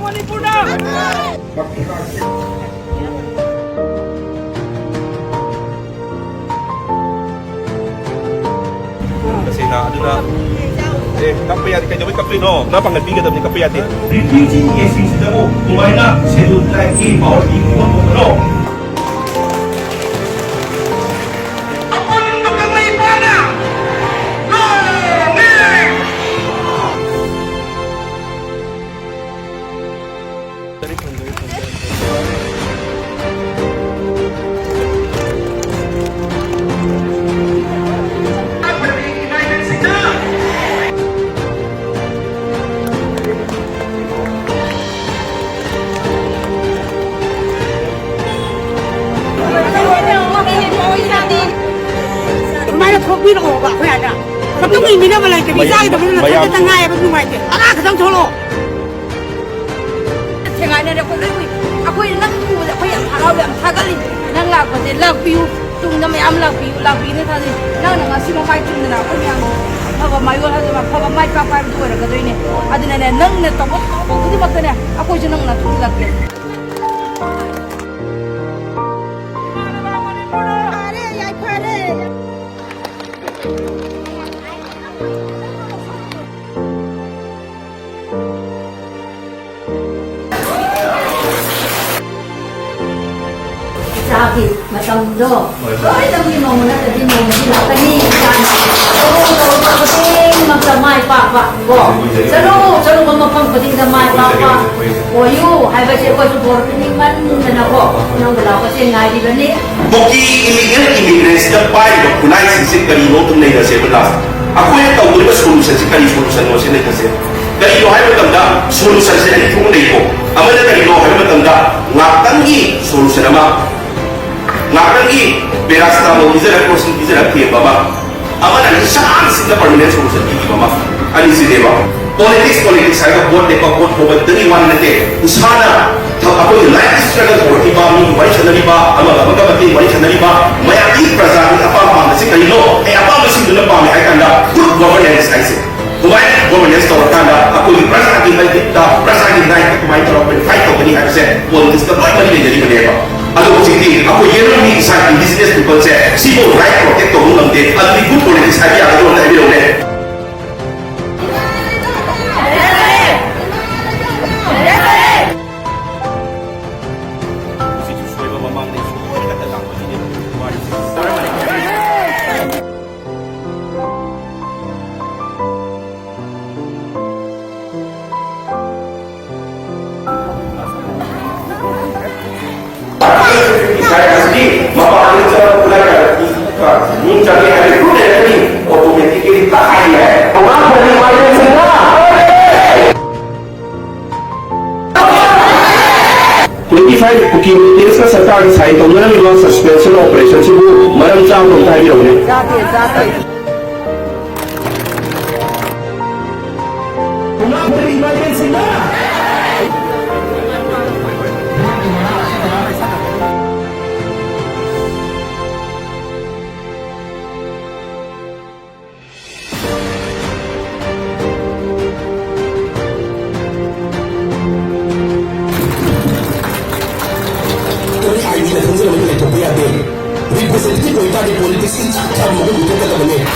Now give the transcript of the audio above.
Manipur na! Kasi na ano na kapayat kayo may kape no napangbigan daw ni kapayat refusing yes is the mo kumain na schedule like game or di mo noပြီးတော့ပါခွင့်ရတာဘာတူမီမင်းမလိုက်တပီစားရတယ်ဘယ်လိုလဲတငါရဘယ်လိုမှလဲအလားကတော့ချိုးလို့ထင်ငါနဲ့ကိုလေးအခွေလက်ကူအခွေအားတော့ထားကလေးနန်းလာကိုလက်ပြူတုံနမအမလာပြူလာပြနေသားလေးနောက်ငါစီမမိုက်တင်နေတာကိုညာဘာမိုက်ရောဟာဘာမိုက်ပါပါတို့ရကတဲ့နေအဒနဲ့နန်းနဲ့တော့ဘာဒီမတ်နဲ့အခွေချနန်းလာထူလာပြSabi, matando. Ay, dami mo muna, dami mo muna. Kanikan. Pagpating magsamay, papa. Salo ka mapagpating samay, papa. Oyo, ay ba siya ko supporting man na ako. Nang wala ko siya nga, di ba ni? Buki immigrants na pai ba kunay sisip kanino tunay na siya belas ako yung tao ba solution si kanino solution mo siya kasi kanino ay matanda solution siya ni kung nay ko ama na kanino ay matanda ngatangi solution naman ngatangi berasta mo izara person izara ke baba ama na saan sila permanent solution di baba ani si deba politics ay ka vote pa vote ko ba dali wan na te usana ako yung life struggle ko iba mi wai sa naliba ama magkabati wai sa naliba maya di praza ni apa pa na si kanino ay apa mo si dula pa mi ay kanda good governance ay si kumain governance to kanda ako yung praza ni may dikta praza ni nai kumain to open fight ko ni kasi politics ka boy mali jadi maneba ano ko sige ako yun ni isa business people say civil right protect to lang din at the good politics ay ako na ibilo ne सरकार साइन तौर suspension operation से मरम जाते representative ko ita di politics in chakta mo ko